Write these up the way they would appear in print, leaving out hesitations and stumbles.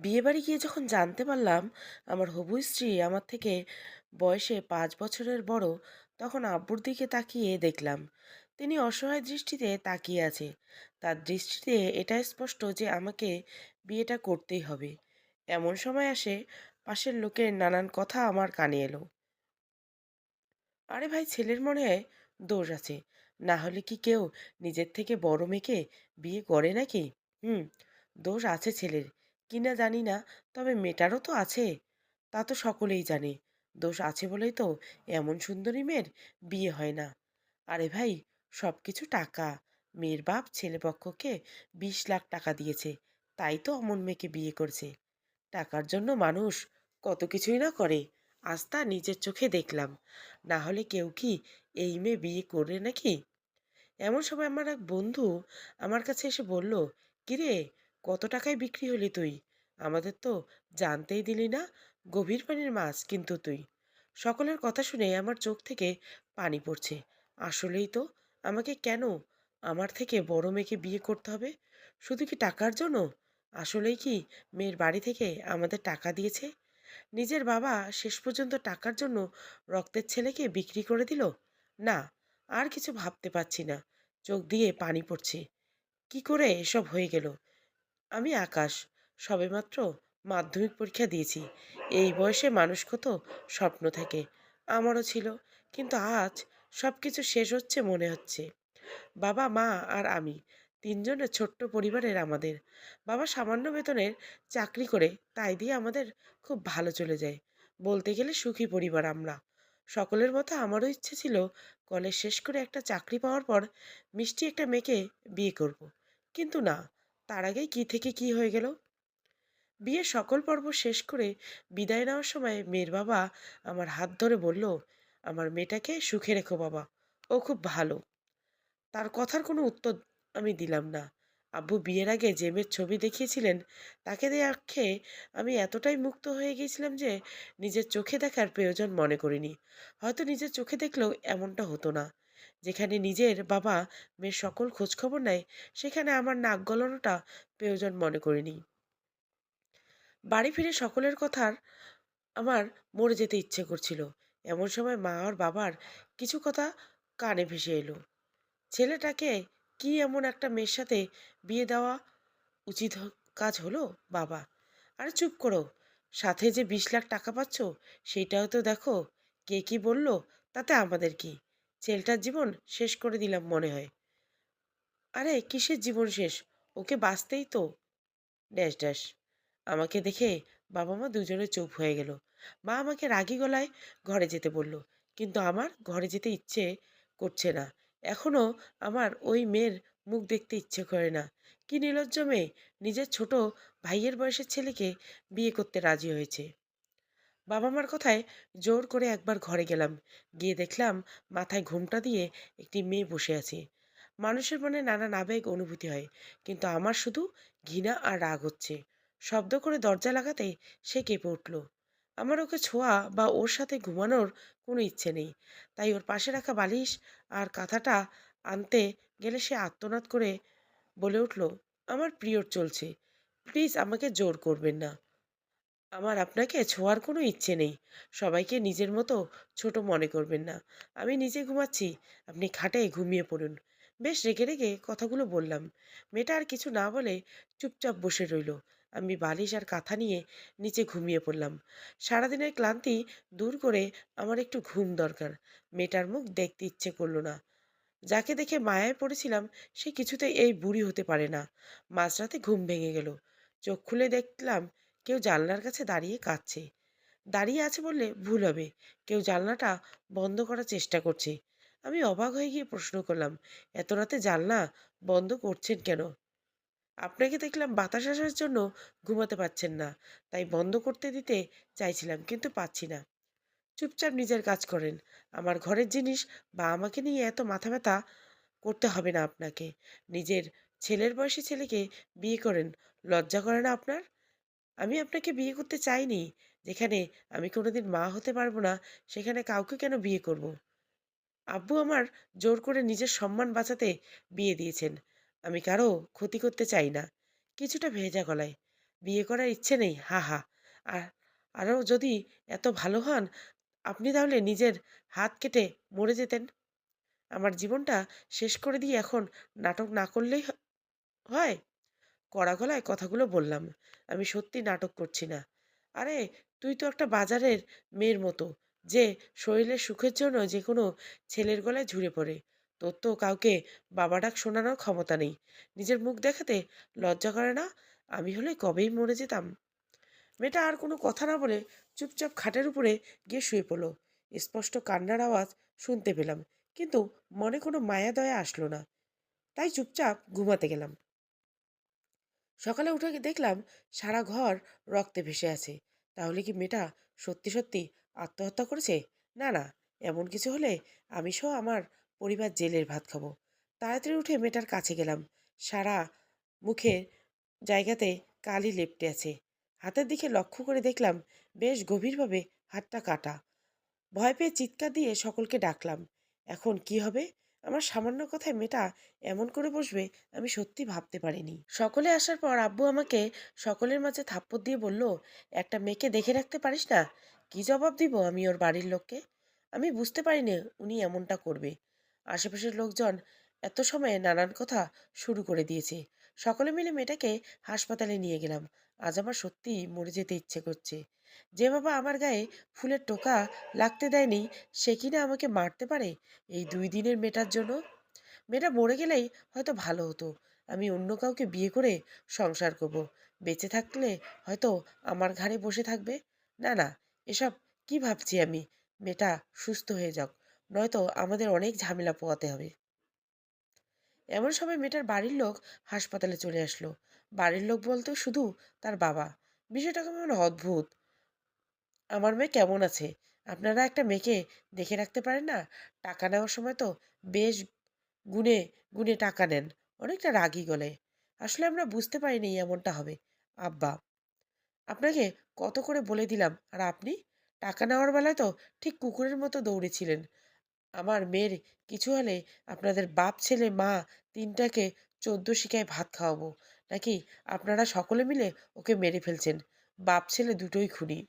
বিয়েবাড়ি গিয়ে যখন জানতে পারলাম আমার হবু স্ত্রী আমার থেকে বয়সে 5 বছরের বড়, তখন আব্বুর দিকে তাকিয়ে দেখলাম তিনি অসহায় দৃষ্টিতে তাকিয়ে আছে। তার দৃষ্টিতে এটা স্পষ্ট যে আমাকে বিয়েটা করতেই হবে। এমন সময় আসে পাশের লোকের নানান কথা আমার কানে এলো। আরে ভাই, ছেলের মনে হয় দোষ আছে, না হলে কি কেউ নিজের থেকে বড় মেয়েকে বিয়ে করে নাকি? হুম, দোষ আছে ছেলের, কিনা জানি না, তবে মেয়েটারও তো আছে। তা তো সকলেই জানে। দোষ আছে বলেই তো এমন সুন্দরী মেয়ের বিয়ে হয় না। আরে ভাই, সবকিছু টাকা। মেয়ের বাপ ছেলেপক্ষকে 20 লাখ টাকা দিয়েছে, তাই তো অমন মেয়েকে বিয়ে করছে। টাকার জন্য মানুষ কত কিছুই না করে, আজ তা নিজের চোখে দেখলাম। না হলে কেউ কি এই মেয়ে বিয়ে করে নাকি? এমন সময় আমার এক বন্ধু আমার কাছে এসে বলল, কিরে, কত টাকায় বিক্রি হলি তুই? আমাদের তো জানতেই দিলি না। গভীর পানির মাছ কিন্তু তুই। সকলের কথা শুনে আমার চোখ থেকে পানি পড়ছে। আসলেই তো, আমাকে কেন আমার থেকে বড় মেয়েকে বিয়ে করতে হবে? শুধু কি টাকার জন্য? আসলেই কি মেয়ের বাড়ি থেকে আমাদের টাকা দিয়েছে? নিজের বাবা শেষ পর্যন্ত টাকার জন্য রক্তের ছেলেকে বিক্রি করে দিল? না, আর কিছু ভাবতে পারছি না। চোখ দিয়ে পানি পড়ছে। কি করে এসব হয়ে গেল? আমি আকাশ, সবেমাত্র মাধ্যমিক পরীক্ষা দিয়েছি। এই বয়সে মানুষ কত স্বপ্ন থাকে, আমারও ছিল। কিন্তু আজ সব কিছু শেষ হচ্ছে মনে হচ্ছে। বাবা, মা আর আমি, তিনজনের ছোট্ট পরিবারের আমাদের। বাবা সামান্য বেতনের চাকরি করে, তাই দিয়ে আমাদের খুব ভালো চলে যায়। বলতে গেলে সুখী পরিবার আমরা। সকলের মতো আমারও ইচ্ছে ছিল কলেজ শেষ করে একটা চাকরি পাওয়ার পর মিষ্টি একটা মেয়েকে বিয়ে করব। কিন্তু না, তার আগেই কি থেকে কি হয়ে গেল। বিয়ের সকল পর্ব শেষ করে বিদায় নেওয়ার সময় মেয়ের বাবা আমার হাত ধরে বলল, আমার মেয়েটাকে সুখে রেখো বাবা, ও খুব ভালো। তার কথার কোনো উত্তর আমি দিলাম না। আব্বু বিয়ের আগে যে মেয়ের ছবি দেখিয়েছিলেন, তাকে দেখে আমি এতটাই মুক্ত হয়ে গিয়েছিলাম যে নিজের চোখে দেখার প্রয়োজন মনে করিনি। হয়তো নিজের চোখে দেখলেও এমনটা হতো না। যেখানে নিজের বাবা মেয়ের সকল খোঁজখবর নেয়, সেখানে আমার নাক গলানোটা প্রয়োজন মনে করিনি। বাড়ি ফিরে সকলের কথার আমার মরে যেতে ইচ্ছে করছিল। এমন সময় মা আর বাবার কিছু কথা কানে ভেসে এলো। ছেলেটাকে কি এমন একটা মেয়ের সাথে বিয়ে দেওয়া উচিত কাজ হলো? বাবা, আরে চুপ করো। সাথে যে 20 লাখ টাকা পাচ্ছ, সেটাও তো দেখো। কে কি বলল তাতে আমাদের কি? ছেলেটার জীবন শেষ করে দিলাম মনে হয়। আরে কিসের জীবন শেষ? ওকে বাঁচতেই তো। Dash dash. আমাকে দেখে বাবা মা দুজনে চুপ হয়ে গেল। মা আমাকে রাগী গলায় ঘরে যেতে বলল, কিন্তু আমার ঘরে যেতে ইচ্ছে করছে না। এখনো আমার ওই মেয়ের মুখ দেখতে ইচ্ছে করে না। কি নির্লজ্জ মেয়ে, নিজের ছোট ভাইয়ের বয়সের ছেলেকে বিয়ে করতে রাজি হয়েছে। বাবা মার কথায় জোর করে একবার ঘরে গেলাম। গিয়ে দেখলাম মাথায় ঘোমটা দিয়ে একটি মেয়ে বসে আছে। মানুষের মনে নানান আবেগ অনুভূতি হয়, কিন্তু আমার শুধু ঘৃণা আর রাগ হচ্ছে। শব্দ করে দরজা লাগাতে সে কেঁপে উঠল। আমার ওকে ছোঁয়া বা ওর সাথে ঘুমানোর কোনো ইচ্ছে নেই। তাই ওর পাশে রাখা বালিশ আর কাঁথাটা আনতে গেলে সে আর্তনাদ করে বলে উঠল, আমার পিরিয়ড চলছে, প্লিজ আমাকে জোর করবেন না। আমার আপনাকে ছোঁয়ার কোনো ইচ্ছে নেই। সবাইকে নিজের মতো ছোট মনে করবেন না। আমি নিজে ঘুমাচ্ছি, আপনি খাটে ঘুমিয়ে পড়ুন। বেশ রেগে রেগে কথাগুলো বললাম। মেয়েটা আর কিছু না বলে চুপচাপ বসে রইল। আমি বালিশ আর কাঁথা নিয়ে নিচে ঘুমিয়ে পড়লাম। সারাদিনের ক্লান্তি দূর করে আমার একটু ঘুম দরকার। মেয়েটার মুখ দেখতে ইচ্ছে করলো না। যাকে দেখে মায়ায় পড়েছিলাম, সে কিছুতেই এই বুড়ি হতে পারে না। মাঝরাতে ঘুম ভেঙে গেল। চোখ খুলে দেখলাম কেউ জানলার কাছে দাঁড়িয়ে কাঁদছে। দাঁড়িয়ে আছে বললে ভুল হবে, কেউ জানলাটা বন্ধ করার চেষ্টা করছে। আমি অবাক হয়ে গিয়ে প্রশ্ন করলাম, এত রাতে জানলা বন্ধ করছেন কেন? আপনাকে দেখলাম বাতাস আসার জন্য ঘুমাতে পারছেন না, তাই বন্ধ করতে দিতে চাইছিলাম, কিন্তু পাচ্ছি না। চুপচাপ নিজের কাজ করেন। আমার ঘরের জিনিস বা আমাকে নিয়ে এত মাথা ব্যথা করতে হবে না আপনাকে। নিজের ছেলের বয়সী ছেলেকে বিয়ে করেন, লজ্জা করে না আপনার? আমি আপনাকে বিয়ে করতে চাইনি। যেখানে আমি কোনোদিন মা হতে পারবো না, সেখানে কাউকে কেন বিয়ে করব? আব্বু আমার জোর করে নিজের সম্মান বাঁচাতে বিয়ে দিয়েছেন। আমি কারো ক্ষতি করতে চাই না। কিছুটা ভেজা গলায়, বিয়ে করার ইচ্ছে নেই, হা হা। আর আরও যদি এত ভালো হন, আপনি তাহলে নিজের হাত কেটে মরে যেতেন। আমার জীবনটা শেষ করে দিয়ে এখন নাটক না করলেই হয়। কড়া গলায় কথাগুলো বললাম, আমি সত্যি নাটক করছি না। আরে, তুই তো একটা বাজারের মেয়ের মতো, যে শরীরের সুখের জন্য যে কোনো ছেলের গলায় ঝুড়ে পড়ে। তোর তো কাউকে বাবা ডাক শোনানোর ক্ষমতা নেই। নিজের মুখ দেখাতে লজ্জা করে না? আমি হলে কবেই মরে যেতাম। মেয়েটা আর কোনো কথা না বলে চুপচাপ খাটের উপরে গিয়ে শুয়ে পড়ল। স্পষ্ট কান্নার আওয়াজ শুনতে পেলাম, কিন্তু মনে কোনো মায়া দয়া আসলো না। তাই চুপচাপ ঘুমাতে গেলাম। সকালে উঠে দেখলাম সারা ঘর রক্তে ভেসে আছে। তাহলে কি মেয়েটা সত্যি সত্যি আত্মহত্যা করেছে? না না, এমন কিছু হলে আমি সহ আমার পরিবার জেলের ভাত খাবো। তাড়াতাড়ি উঠে মেয়েটার কাছে গেলাম। সারা মুখে জায়গাতে কালি লেপ্টে আছে। হাতের দিকে লক্ষ্য করে দেখলাম বেশ গভীরভাবে হাতটা কাটা। ভয় পেয়ে চিৎকার দিয়ে সকলকে ডাকলাম। এখন কি হবে? আমার সামান্য কথায় মেয়েটা এমন করে বসবে আমি সত্যি ভাবতে পারিনি। সকলে আসার পর আব্বু আমাকে সকলের মাঝে থাপ্পড় দিয়ে বলল, একটা মেয়েকে দেখে রাখতে পারিস না? কি জবাব দিব আমি ওর বাড়ির লোককে? আমি বুঝতে পারিনি উনি এমনটা করবে। আশেপাশের লোকজন এত সময়ে নানান কথা শুরু করে দিয়েছে। সকলে মিলে মেয়েটাকে হাসপাতালে নিয়ে গেলাম। আজ আমার সত্যি মরে যেতে ইচ্ছে করছে। যে বাবা আমার গায়ে ফুলের টোকা লাগতে দেয়নি, সে কিনা আমাকে মারতে পারে এই 2 দিনের মেয়েটার জন্য। মেয়েটা মরে গেলেই হয়তো ভালো হতো। আমি অন্য কাউকে বিয়ে করে সংসার করব। বেঁচে থাকলে হয়তো আমার ঘাড়ে বসে থাকবে। না না, এসব কি ভাবছি আমি? মেয়েটা সুস্থ হয়ে যাক, নয়তো আমাদের অনেক ঝামেলা পোহাতে হবে। এমন সময় মেয়েটার বাড়ির লোক হাসপাতালে চলে আসলো। বাড়ির লোক বলতো শুধু তার বাবা। বিষয়টা কেমন অদ্ভুত। আমার মেয়ে কেমন আছে? আপনারা একটা মেয়েকে দেখে রাখতে পারেন না? টাকা নেওয়ার সময় তো বেশ গুনে গুনে টাকা নেন, অনেকটা রাগী গলে। আসলে আমরা বুঝতে পারিনি এমনটা হবে। আব্বা, আপনাকে কত করে বলে দিলাম, আর আপনি টাকা নেওয়ার বেলায় তো ঠিক কুকুরের মতো দৌড়েছিলেন। আমার মেয়ের কিছু হলে আপনাদের বাপ ছেলে মা তিনটাকে 14 শিকায় ভাত খাওয়াবো, নাকি আপনারা সকলে মিলে ওকে মেরে ফেলছেন? বাপ ছেলে দুটোই খুনি।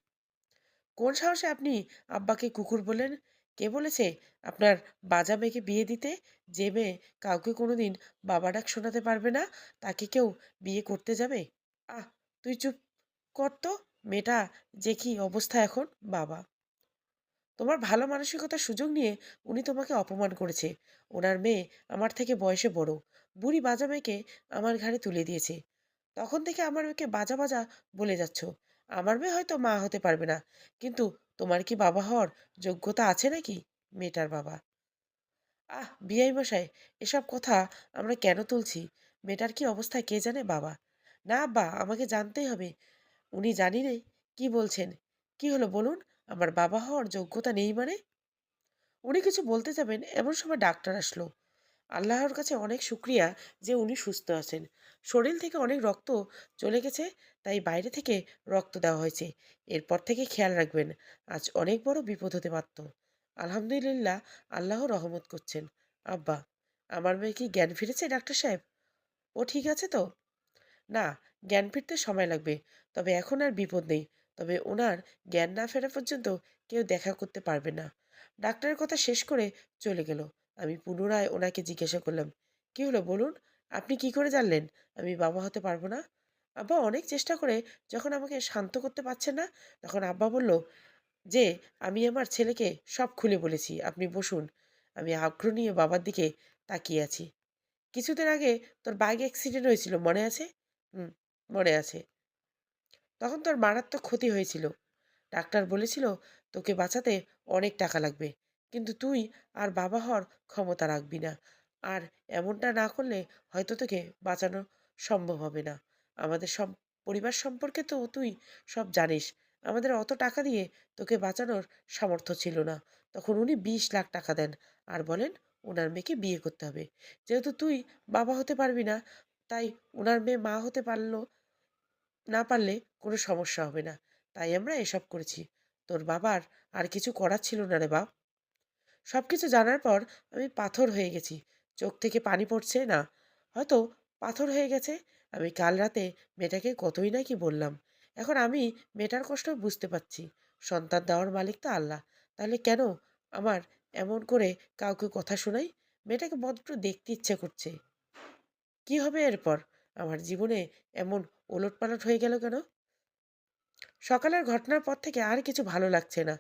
কোন সাহসে আপনি আব্বাকে কুকুর বলেন? কে বলেছে আপনার বাজা মেয়েকে বিয়ে দিতে? যে মেয়ে কাউকে কোনোদিন বাবা ডাক শোনাতে পারবে না, তাকে কেউ বিয়ে করতে যাবে? আহ, তুই চুপ কর তো। মেয়েটা যে কি অবস্থা এখন! বাবা, তোমার ভালো মানসিকতার সুযোগ নিয়ে উনি তোমাকে অপমান করেছে। ওনার মেয়ে আমার থেকে বয়সে বড়। বুড়ি বাজা মেয়েকে আমার ঘাড়ে তুলে দিয়েছে। তখন থেকে আমার মেয়েকে বাজা বাজা বলে যাচ্ছ। আমার মেয়ে হয়তো মা হতে পারবে না, কিন্তু তোমার কি বাবা হওয়ার যোগ্যতা আছে নাকি? মেয়েটার বাবা, বিআই মশাই, এসব কথা আমরা কেন তুলছি? মেয়েটার কি অবস্থা কে জানে বাবা। না আব্বা, আমাকে জানতেই হবে। উনি জানি নে কি বলছেন। কি হলো বলুন? আমার বাবা হওয়ার যোগ্যতা নেই মানে? উনি কিছু বলতে যাবেন এমন সময় ডাক্তার আসলো। আল্লাহর কাছে অনেক শুক্রিয়া যে উনি সুস্থ আছেন। শরীর থেকে অনেক রক্ত চলে গেছে, তাই বাইরে থেকে রক্ত দেওয়া হয়েছে। এরপর থেকে খেয়াল রাখবেন, আজ অনেক বড় বিপদ হতে পারত। আলহামদুলিল্লাহ, আল্লাহ রহমত করছেন। আব্বা, আমার মেয়ে কি জ্ঞান ফিরেছে ডাক্তার সাহেব? ও ঠিক আছে তো? না, জ্ঞান ফিরতে সময় লাগবে। তবে এখন আর বিপদ নেই। তবে ওনার জ্ঞান না ফেরা পর্যন্ত কেউ দেখা করতে পারবে না। ডাক্তারের কথা শেষ করে চলে গেল। আমি পুনরায় ওনাকে জিজ্ঞাসা করলাম, কি হলো বলুন? আপনি কি করে জানলেন আমি বাবা হতে পারবো না? আব্বা অনেক চেষ্টা করে যখন আমাকে শান্ত করতে পারছেন না, তখন আব্বা বলল যে আমি আমার ছেলেকে সব খুলে বলেছি, আপনি বসুন। আমি আগ্রহ নিয়ে বাবার দিকে তাকিয়ে আছি। কিছুদিন আগে তোর বাইক অ্যাক্সিডেন্ট হয়েছিল, মনে আছে? হুম, মনে আছে। তখন তোর মারাত্মক ক্ষতি হয়েছিল। ডাক্তার বলেছিল তোকে বাঁচাতে অনেক টাকা লাগবে, কিন্তু তুই আর বাবা হওয়ার ক্ষমতা রাখবি না। আর এমনটা না করলে হয়তো তোকে বাঁচানো সম্ভব হবে না। আমাদের সব পরিবার সম্পর্কে তো তুই সব জানিস। আমাদের অত টাকা দিয়ে তোকে বাঁচানোর সামর্থ্য ছিল না। তখন উনি 20 লাখ টাকা দেন আর বলেন ওনার মেয়েকে বিয়ে করতে হবে। যেহেতু তুই বাবা হতে পারবি না, তাই ওনার মেয়ে মা হতে পারলো না পারলে কোনো সমস্যা হবে না। তাই আমরা এসব করেছি। তোর বাবার আর কিছু করার ছিল না রে বাপ। সবকিছু জানার পর আমি পাথর হয়ে গেছি। চোখ থেকে পানি পড়ছে না, হয়তো পাথর হয়ে গেছে। আমি কাল রাতে মেয়েটাকে কতই না কি বললাম। এখন আমি মেয়েটার কষ্ট বুঝতে পারছি। সন্তান দেওয়ার মালিক তো আল্লাহ। তাহলে কেন আমার এমন করে কাউকে কথা শোনাই? মেয়েটাকে বড্ড দেখতে ইচ্ছে করছে। কি হবে এরপর? আমার জীবনে এমন ওলটপালট হয়ে গেল কেন? সকালের ঘটনার পর থেকে আর কিছু ভালো লাগছে না।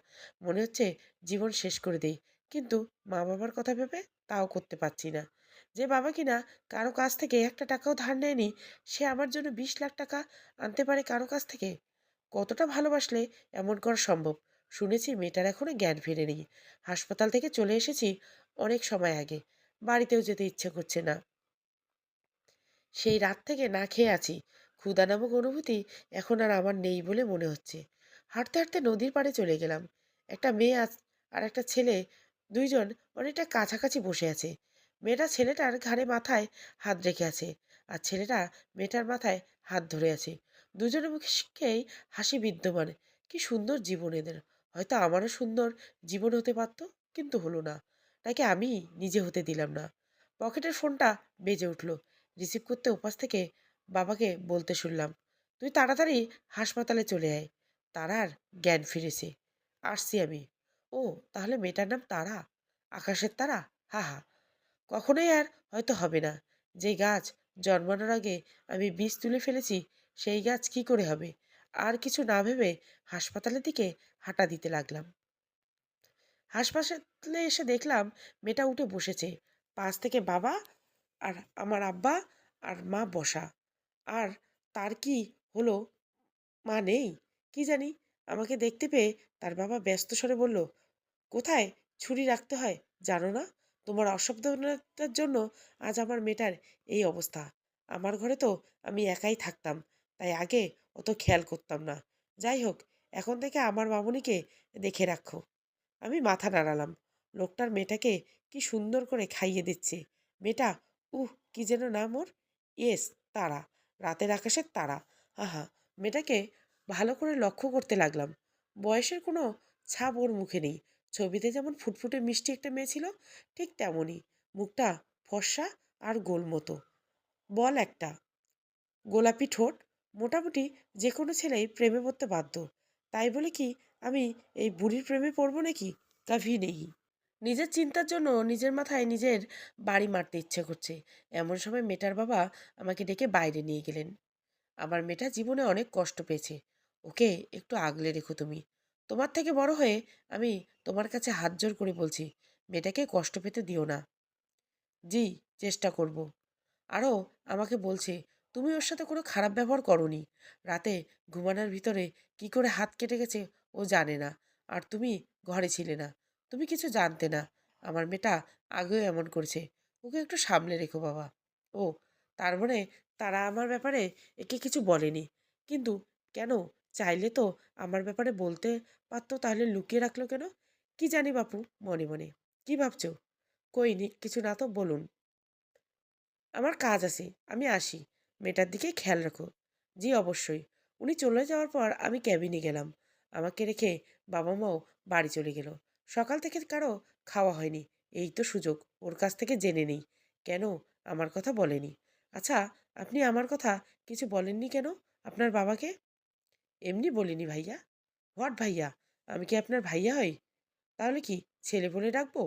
মনে হচ্ছে জীবন শেষ করে দেই। কিন্তু মা বাবার কথা ভেবে তাও করতে পারছি না। যে বাবা কিনা কারো কাছ থেকে একটা টাকাও ধার নেয়নি, সে আমার জন্য 20 লাখ টাকা আনতে পারে কারো কাছ থেকে। কতটা ভালোবাসলে এমন করা সম্ভব? শুনেছি মেয়েটার এখনো জ্ঞান ফেরেনি। হাসপাতাল থেকে চলে এসেছি অনেক সময় আগে। বাড়িতেও যেতে ইচ্ছে করছে না। সেই রাত থেকে না খেয়ে আছি। ক্ষুধা নামক অনুভূতি এখন আর আমার নেই বলে মনে হচ্ছে। হাঁটতে হাঁটতে নদীর পাড়ে চলে গেলাম। একটা মেয়ে আর একটা ছেলে, দুইজন অনেকটা কাছাকাছি বসে আছে। মেয়েটা ছেলেটার ঘাড়ে মাথায় হাত রেখে আছে, আর ছেলেটা মেয়েটার মাথায় হাত ধরে আছে। দুজনের মুখেই হাসি বিদ্যমান। কি সুন্দর জীবন এদের! হয়তো আমারও সুন্দর জীবন হতে পারত, কিন্তু হলো না। নাকি আমি নিজে হতে দিলাম না। পকেটের ফোনটা বেজে উঠল। রিসিভ করতে ওপাশ থেকে বাবাকে বলতে শুনলাম, তুই তাড়াতাড়ি হাসপাতালে চলে আয়, তারার জ্ঞান ফিরেছে। আসছি আমি। ও, তাহলে মেয়েটার নাম তারা? আকাশের তারা? হা হা। কখনোই আর হয়তো হবে না। যে গাছ জন্মানোর আগে আমি বীজ তুলে ফেলেছি, সেই গাছ কি করে হবে? আর কিছু না ভেবে হাসপাতালের দিকে হাঁটা দিতে লাগলাম। হাসপাতালে এসে দেখলাম মেয়েটা উঠে বসেছে। পাশ থেকে বাবা আর আমার আব্বা আর মা বসা। আর তার কি হলো, মা নেই। কি জানি, আমাকে দেখতে পেয়ে তার বাবা ব্যস্ত স্বরে বলল, কোথায় ছুরি রাখতে হয় জানো না? তোমার অসাবধানতার জন্য আজ আমার মেয়েটার এই অবস্থা। আমার ঘরে তো আমি একাই থাকতাম, তাই আগে অত খেয়াল করতাম না। যাই হোক, এখন থেকে আমার মামুনিকে দেখে রাখো। আমি মাথা নাড়ালাম। লোকটার মেয়েটাকে কি সুন্দর করে খাইয়ে দিচ্ছে। মেয়েটা, কি যেন নাম ওর? ইয়েস, তারা। রাতের আকাশের তারা। আহা! মেয়েটাকে ভালো করে লক্ষ্য করতে লাগলাম। বয়সের কোনো ছাপ ওর মুখে নেই। ছবিতে যেমন ফুটফুটে মিষ্টি একটা মেয়ে ছিল, ঠিক তেমনই। মুখটা ফর্সা আর গোল মতো। বল একটা গোলাপি ঠোঁট। মোটামুটি যে কোনো ছেলেই প্রেমে পড়তে বাধ্য। তাই বলে কি আমি এই বুড়ির প্রেমে পড়বো নাকি? কাভি নেই। নিজের চিন্তার জন্য নিজের মাথায় নিজের বাড়ি মারতে ইচ্ছে করছে। এমন সময় মেয়েটার বাবা আমাকে ডেকে বাইরে নিয়ে গেলেন। আমার মেয়েটা জীবনে অনেক কষ্ট পেয়েছে, ওকে একটু আগলে রেখো তুমি। তোমার থেকে বড় হয়ে আমি তোমার কাছে হাত জোর করে বলছি, মেয়েটাকে কষ্ট পেতে দিও না। জি, চেষ্টা করব। আরও আমাকে বলছে, তুমি ওর সাথে কোনো খারাপ ব্যবহার করনি। রাতে ঘুমানোর ভিতরে কি করে হাত কেটে গেছে ও জানে না। আর তুমি ঘরে ছিলে না, তুমি কিছু জানতে না। আমার মেয়েটা আগেও এমন করেছে, ওকে একটু সামলে রেখো বাবা। ও, তার মানে তারা আমার ব্যাপারে একে কিছু বলেনি? কিন্তু কেন? চাইলে তো আমার ব্যাপারে বলতে পারতো, তাহলে লুকিয়ে রাখলো কেন? কি জানি বাপু, মনে মনে। কি ভাবছো? কইনি কিছু না, তো বলুন। আমার কাজ আছে, আমি আসি। মেয়েটার দিকে খেয়াল রাখো। জি অবশ্যই। উনি চলে যাওয়ার পর আমি ক্যাবিনে গেলাম। আমাকে রেখে বাবা মাও বাড়ি চলে গেল। সকাল থেকে কারো খাওয়া হয়নি। এই তো সুযোগ, ওর কাছ থেকে জেনে নেই কেন আমার কথা বলেনি। আচ্ছা, আপনি আমার কথা কিছু বলেননি কেন আপনার বাবাকে? এমনি বলিনি ভাইয়া। হোয়াট ভাইয়া? আমি কি আপনার ভাইয়া হই? তাহলে কি ছেলে বলে ডাকবো?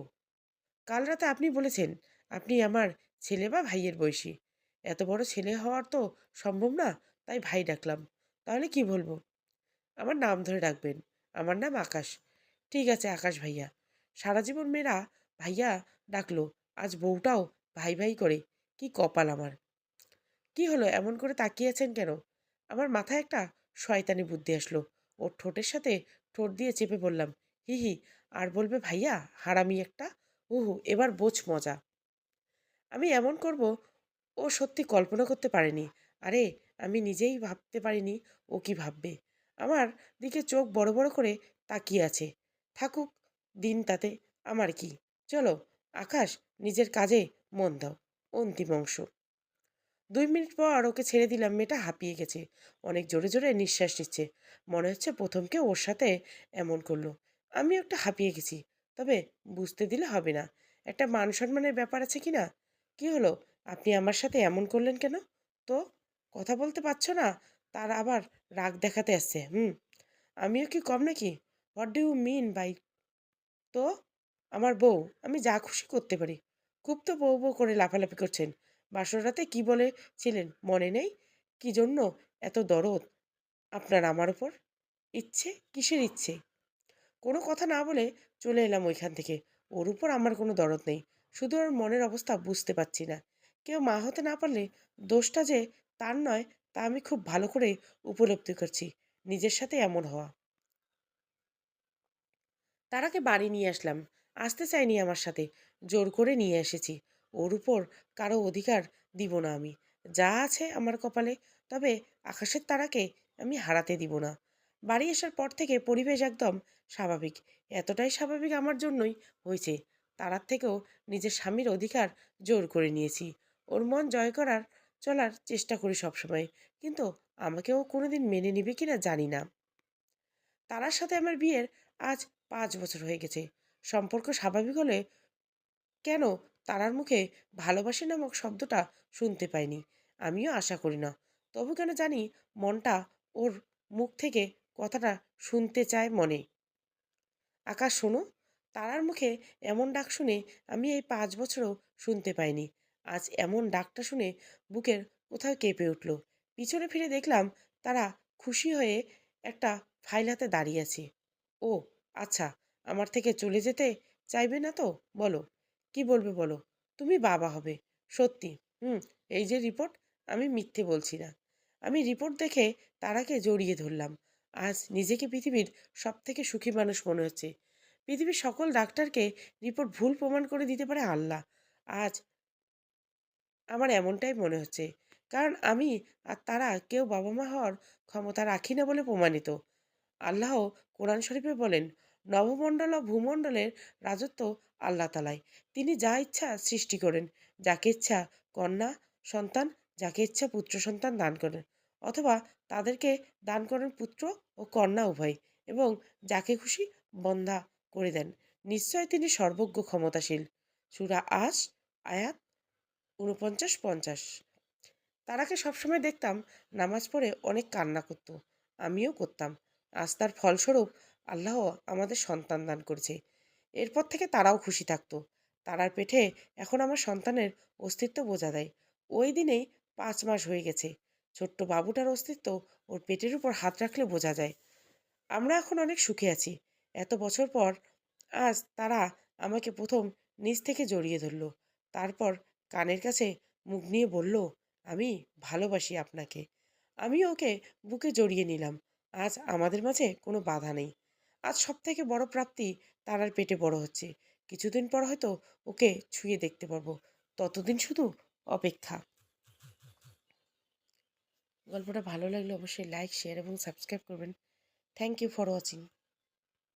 কাল রাতে আপনি বলেছেন আপনি আমার ছেলে বা ভাইয়ের বয়সী। এত বড় ছেলে হওয়ার তো সম্ভব না, তাই ভাই ডাকলাম। তাহলে কি বলবো? আমার নাম ধরে ডাকবেন। আমার নাম আকাশ। ঠিক আছে আকাশ ভাইয়া। সারা জীবন মেয়েরা ভাইয়া ডাকলো, আজ বউটাও ভাই ভাই করে। কি কপাল আমার! কি হলো, এমন করে তাকিয়ে আছেন কেন? আমার মাথায় একটা শয়তানি বুদ্ধি আসলো। ওর ঠোঁটের সাথে ঠোঁট দিয়ে চেপে বললাম, হি হি। আর বলবে ভাইয়া, হারামি একটা। উহু, এবার বোঝ মজা। আমি এমন করব ও সত্যি কল্পনা করতে পারেনি। আরে, আমি নিজেই ভাবতে পারিনি ও কি ভাববে। আমার দিকে চোখ বড় বড় করে তাকিয়ে আছে। থাকুক দিন তাতে, আমার কি। চলো আকাশ, নিজের কাজে মন দাও। অন্তিম অংশ। 2 মিনিট পর ওকে ছেড়ে দিলাম। মেয়েটা হাঁপিয়ে গেছে, অনেক জোরে জোরে নিঃশ্বাস নিচ্ছে। মনে হচ্ছে প্রথম কেউ ওর সাথে এমন করলো। আমি একটা হাঁপিয়ে গেছি, তবে বুঝতে দিলে হবে না। একটা মান সম্মানের ব্যাপার আছে কি না? কি হলো, আপনি আমার সাথে এমন করলেন কেন? তো কথা বলতে পারছো না, তার আবার রাগ দেখাতে আসছে। আমিও কি কম নাকি? What do you mean by? তো আমার বউ, আমি যা খুশি করতে পারি। খুব তো বউ বউ করে লাফালাফি করছেন। বাসর রাতে কি বলেছিলেন মনে নেই? কি জন্য এত দরদ আপনার আমার উপর? ইচ্ছে? কিসের ইচ্ছে? কোনো কথা না বলে চলে এলাম ওইখান থেকে। ওর উপর আমার কোনো দরদ নেই, শুধু ওর মনের অবস্থা বুঝতে পারছি না। কেউ মা হতে না পারলে দোষটা যে তার নয়, তা আমি খুব ভালো করে উপলব্ধি করছি। নিজের সাথে এমন হওয়া। তারাকে বাড়ি নিয়ে আসলাম। আসতে চাইনি আমার সাথে, জোর করে নিয়ে এসেছি। ওর উপর কারো অধিকার দিব না আমি। যা আছে আমার কপালে, তবে আকাশের তারাকে আমি হারাতে দিব না। বাড়ি আসার পর থেকে পরিবেশ একদম স্বাভাবিক। এতটাই স্বাভাবিক আমার জন্যই হয়েছে। তারার থেকেও নিজের স্বামীর অধিকার জোর করে নিয়েছি। ওর মন জয় করার চলার চেষ্টা করি সবসময়, কিন্তু আমাকে ও কোনোদিন মেনে নিবে কিনা জানি না। তারার সাথে আমার বিয়ের আজ 5 বছর হয়ে গেছে। সম্পর্ক স্বাভাবিক হলে কেন তারার মুখে ভালোবাসি নামক শব্দটা শুনতে পাইনি? আমিও আশা করি না। তবু কেন জানি মনটা ওর মুখ থেকে কথাটা শুনতে চায় মনে। আকাশ শোনো, তারার মুখে এমন ডাক শুনে আমি এই 5 বছরও শুনতে পাইনি। আজ এমন ডাকটা শুনে বুকের কোথাও কেঁপে উঠল। পিছনে ফিরে দেখলাম তারা খুশি হয়ে একটা ফাইল হাতে দাঁড়িয়ে আছে। ও আচ্ছা, আমার থেকে চলে যেতে চাইবে না তো? বলো, কি বলবে বলো। তুমি বাবা হবে, সত্যি। হুম। এই যে রিপোর্ট, আমি মিথ্যে বলছি না। আমি রিপোর্ট দেখে তারাকে জড়িয়ে ধরলাম। আজ নিজেকে পৃথিবীর সব থেকে সুখী মানুষ মনে হচ্ছে। পৃথিবীর সকল ডাক্তারকে রিপোর্ট ভুল প্রমাণ করে দিতে পারে আল্লাহ। আজ আমার এমনটাই মনে হচ্ছে, কারণ আমি আর তারা কেউ বাবা মা হওয়ার ক্ষমতা রাখি না বলে প্রমাণিত। আল্লাহ কোরআন শরীফে বলেন, নবমণ্ডল ও ভূমণ্ডলের রাজত্ব আল্লাহ তালায়। তিনি যা ইচ্ছা সৃষ্টি করেন। যাকে ইচ্ছা কন্যা সন্তান, যাকে ইচ্ছা পুত্র সন্তান দান করেন, অথবা তাদেরকে দান করেন পুত্র ও কন্যা উভয়, এবং যাকে খুশি বন্ধা করে দেন। নিশ্চয় তিনি সর্বজ্ঞ ক্ষমতাশীল। সূরা আস, আয়াত 49-50। তারাকে সবসময় দেখতাম নামাজ পড়ে অনেক কান্না করত। আমিও করতাম। আজ তার ফলস্বরূপ আল্লাহ আমাদের সন্তান দান করেছে। এরপর থেকে তারাও খুশি থাকতো। তারার পেটে এখন আমার সন্তানের অস্তিত্ব বোঝা দেয়। ওই দিনেই 5 মাস হয়ে গেছে। ছোট্ট বাবুটার অস্তিত্ব ওর পেটের উপর হাত রাখলে বোঝা যায়। আমরা এখন অনেক সুখে আছি। এত বছর পর আজ তারা আমাকে প্রথম নিজ থেকে জড়িয়ে ধরল। তারপর কানের কাছে মুখ নিয়ে বলল, আমি ভালোবাসি আপনাকে। আমি ওকে বুকে জড়িয়ে নিলাম। আজ আমাদের মাঝে কোনো বাধা নেই। আজ সব থেকে বড় প্রাপ্তি, তারার পেটে বড় হচ্ছে। কিছুদিন পর হয়তো ওকে ছুঁয়ে দেখতে পারবো। ততদিন শুধু অপেক্ষা। গল্পটা ভালো লাগলে অবশ্যই লাইক, শেয়ার এবং সাবস্ক্রাইব করবেন। Thank you for watching.